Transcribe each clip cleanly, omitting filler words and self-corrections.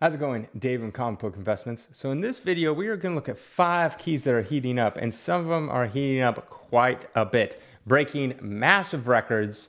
How's it going? Dave from Comic Book Investments. So in this video, we are going to look at 5 keys that are heating up, and some of them are heating up quite a bit, breaking massive records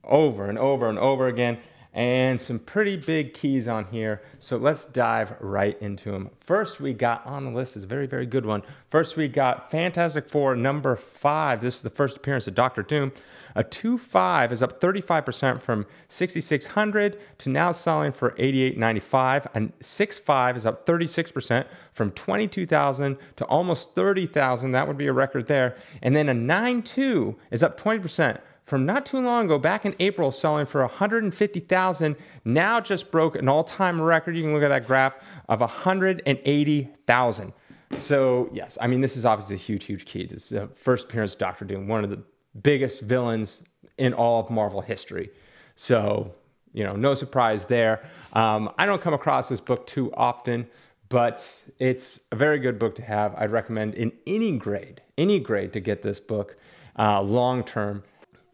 over and over and over again, and some pretty big keys on here. So let's dive right into them. First we got on the list is a very, very good one. First we got Fantastic Four number 5. This is the first appearance of Dr. Doom. A 2.5 is up 35% from 6,600 to now selling for 88.95. A 6.5 is up 36% from 22,000 to almost 30,000. That would be a record there. And then a 9.2 is up 20% from not too long ago, back in April, selling for 150,000. Now just broke an all-time record. You can look at that graph of 180,000. So yes, I mean, this is obviously a huge, huge key. This is the first appearance of Dr. Doom, one of the biggest villains in all of Marvel history. So, you know, no surprise there. I don't come across this book too often, but it's a very good book to have. I'd recommend in any grade to get this book long-term.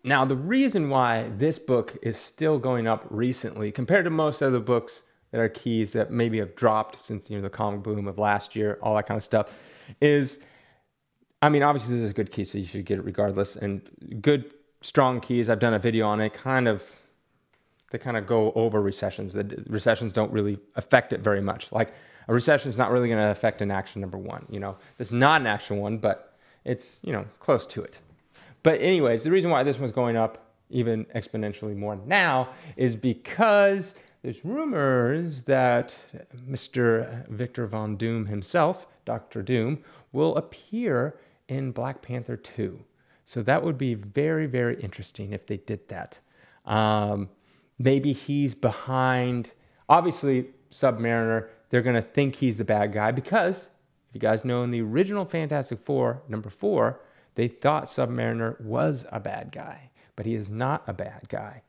Now, the reason why this book is still going up recently compared to most other books that are keys that maybe have dropped since, you know, the comic boom of last year, all that kind of stuff, is, I mean, obviously this is a good key, so you should get it regardless. And good, strong keys, I've done a video on it, they kind of go over recessions. The recessions don't really affect it very much. Like, a recession is not really going to affect an action number 1. You know, this is not an action 1, but it's, you know, close to it. But anyways, the reason why this one's going up even exponentially more now is because there's rumors that Mr. Victor Von Doom himself, Dr. Doom, will appear in Black Panther 2. So that would be very, very interesting if they did that. Maybe he's behind, obviously, Submariner. They're going to think he's the bad guy because, if you guys know, in the original Fantastic Four, number 4, they thought Submariner was a bad guy, but he is not a bad guy.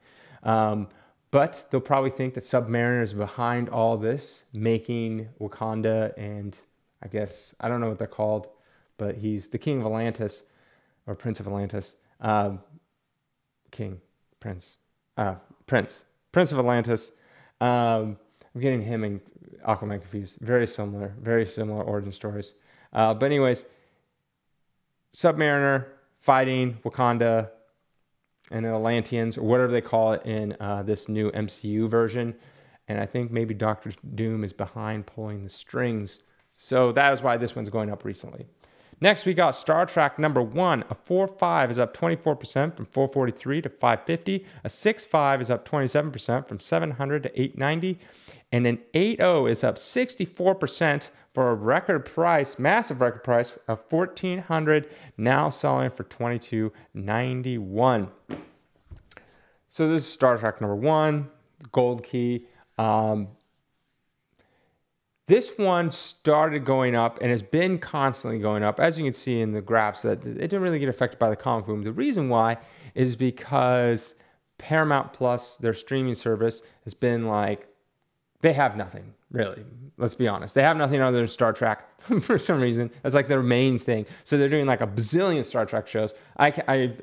But they'll probably think that Submariner is behind all this, making Wakanda, and I guess, I don't know what they're called, but he's the King of Atlantis, or Prince of Atlantis. Prince of Atlantis. I'm getting him and Aquaman confused. Very similar origin stories. But anyways, Submariner fighting Wakanda and the Atlanteans, or whatever they call it in this new MCU version. And I think maybe Doctor Doom is behind pulling the strings. So that is why this one's going up recently. Next, we got Star Trek number 1. A 4.5 is up 24% from 443 to 550. A 6.5 is up 27% from 700 to 890. And an 8.0 is up 64% for a record price, massive record price of $1,400, now selling for $22.91. So this is Star Trek number 1, gold key. This one started going up and has been constantly going up. As you can see in the graphs, that it didn't really get affected by the comic boom. The reason why is because Paramount Plus, their streaming service, has been like, they have nothing, really. Let's be honest. They have nothing other than Star Trek for some reason. That's like their main thing. So they're doing like a bazillion Star Trek shows. I'm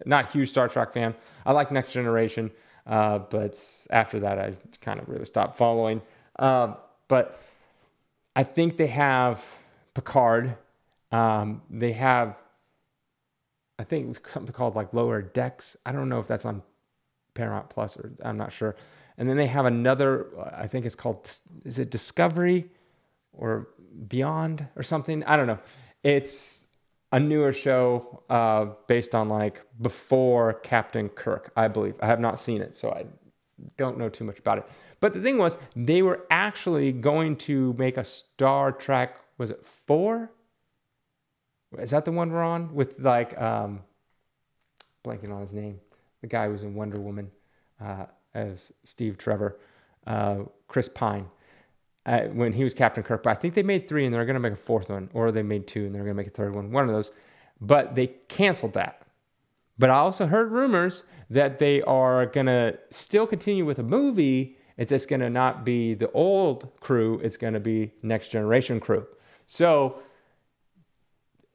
not a huge Star Trek fan. I like Next Generation, but after that, I kind of really stopped following. But I think they have Picard. They have, I think it's something called like Lower Decks. I don't know if that's on Paramount Plus, or I'm not sure. And then they have another, I think it's called, is it Discovery or Beyond or something? I don't know. It's a newer show based on like before Captain Kirk, I believe. I have not seen it, so I don't know too much about it. But the thing was, they were actually going to make a Star Trek, was it 4? Is that the one we're on? With like, blanking on his name. The guy who was in Wonder Woman as Steve Trevor, Chris Pine, when he was Captain Kirk. But I think they made 3 and they're going to make a 4th one, or they made 2 and they're going to make a 3rd one, one of those. But they canceled that. But I also heard rumors that they are going to still continue with a movie. It's just going to not be the old crew. It's going to be Next Generation crew. So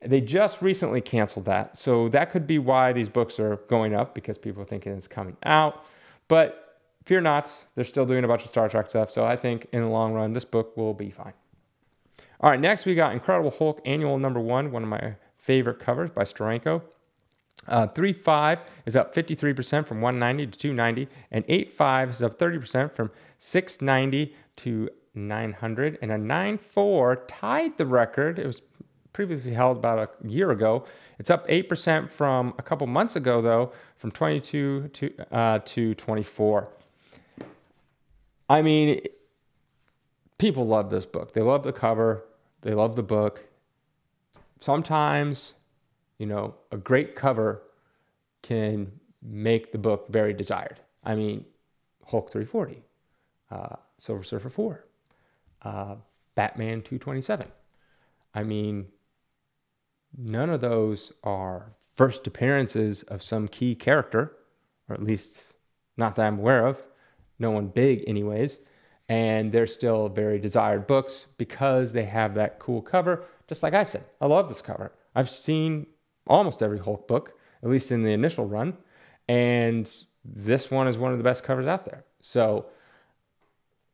they just recently canceled that. So that could be why these books are going up, because people are thinking it's coming out. But fear not, they're still doing a bunch of Star Trek stuff. So I think in the long run, this book will be fine. All right, next we got Incredible Hulk Annual #1, one of my favorite covers by Steranko. 3.5 is up 53% from 190 to 290, and 8.5 is up 30% from 690 to 900, and a 9.4 tied the record. It was previously held about a year ago. It's up 8% from a couple months ago, though, from 22 to 24. I mean, people love this book. They love the cover. They love the book. Sometimes, you know, a great cover can make the book very desired. I mean, Hulk 340, Silver Surfer 4, Batman 227. I mean, none of those are first appearances of some key character, or at least not that I'm aware of. No one big anyways. And they're still very desired books because they have that cool cover. Just like I said, I love this cover. I've seen almost every Hulk book, at least in the initial run. And this one is one of the best covers out there. So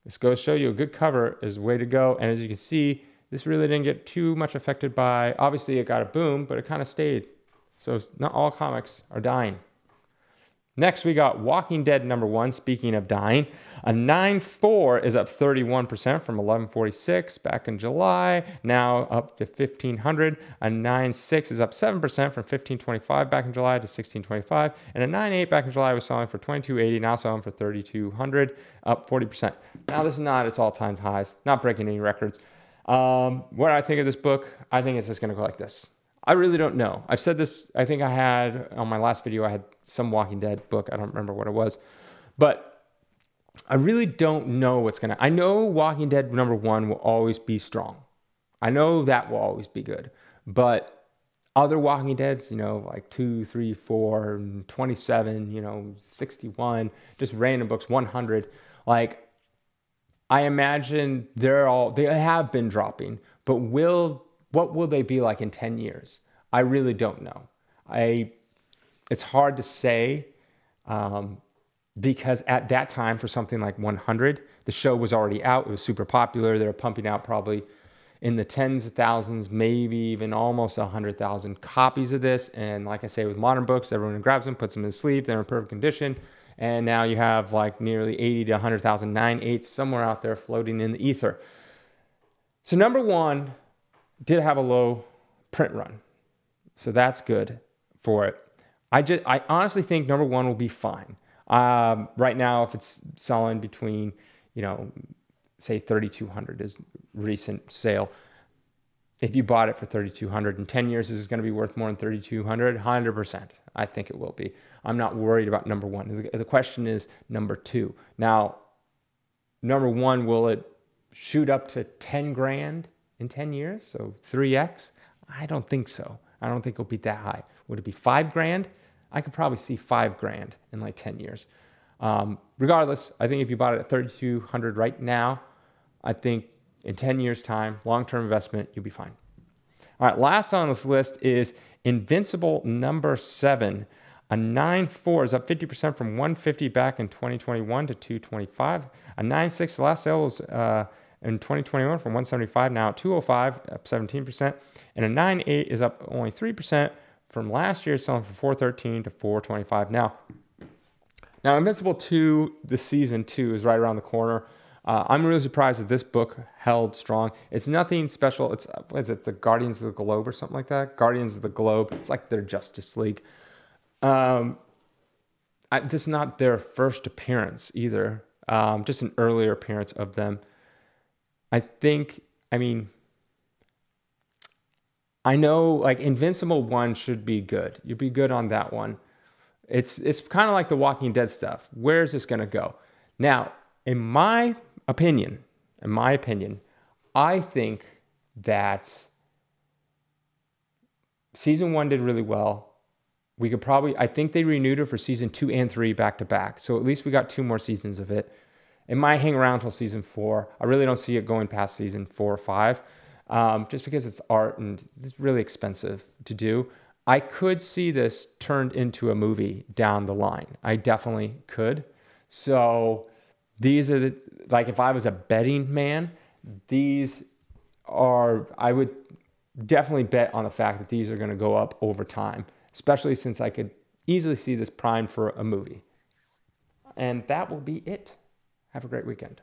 this goes to show you a good cover is the way to go. And as you can see, this really didn't get too much affected by, obviously it got a boom, but it kind of stayed. So not all comics are dying. Next, we got Walking Dead #1, speaking of dying. A 9.4 is up 31% from 1146 back in July, now up to 1500. A 9.6 is up 7% from 1525 back in July to 1625. And a 9.8 back in July was selling for 2280, now selling for 3200, up 40%. Now, this is not its all-time highs, not breaking any records. What I think of this book, I think it's just going to go like this. I really don't know. I've said this, I think I had, on my last video, I had some Walking Dead book. I don't remember what it was. But I really don't know what's going to... I know Walking Dead #1 will always be strong. I know that will always be good. But other Walking Deads, you know, like 2, 3, 4, 27, you know, 61, just random books, 100. Like, I imagine they have been dropping. But what will they be like in 10 years? I really don't know. It's hard to say because at that time for something like 100, the show was already out. It was super popular. They were pumping out probably in the tens of thousands, maybe even almost 100,000 copies of this. And like I say, with modern books, everyone grabs them, puts them in the sleeve. They're in perfect condition. And now you have like nearly 80 to 100,000 9/8 somewhere out there floating in the ether. So #1 did have a low print run. So that's good for it. I honestly think #1 will be fine. Right now, if it's selling between, you know, say 3,200 is recent sale. If you bought it for 3,200 in 10 years, is it going to be worth more than 3,200? 100%. I think it will be. I'm not worried about #1. The question is #2. Now, #1, will it shoot up to 10 grand in 10 years? So 3x? I don't think so. I don't think it'll be that high. Would it be 5 grand? I could probably see 5 grand in like 10 years. Regardless, I think if you bought it at 3,200 right now, I think in 10 years time, long-term investment, you'll be fine. All right, last on this list is Invincible #7. A 9.4 is up 50% from 150 back in 2021 to 225. A 9.6, the last sale was in 2021 from 175, now at 205, up 17%. And a 9.8 is up only 3% from last year, selling for 413 to 425. Now Invincible 2, the season 2 is right around the corner. I'm really surprised that this book held strong. It's nothing special. It's, what is it, the Guardians of the Globe or something like that? Guardians of the Globe. It's like their Justice League. This is not their first appearance either. Just an earlier appearance of them. I know like Invincible 1 should be good. You'd be good on that one. It's kind of like the Walking Dead stuff. Where is this going to go? Now, in my opinion, I think that season 1 did really well. I think they renewed it for season 2 and 3 back to back. So at least we got 2 more seasons of it. It might hang around till season 4. I really don't see it going past season 4 or 5, just because it's art and it's really expensive to do. I could see this turned into a movie down the line. I definitely could. So these are like if I was a betting man, these I would definitely bet on the fact that these are going to go up over time, especially since I could easily see this primed for a movie. And that will be it. Have a great weekend.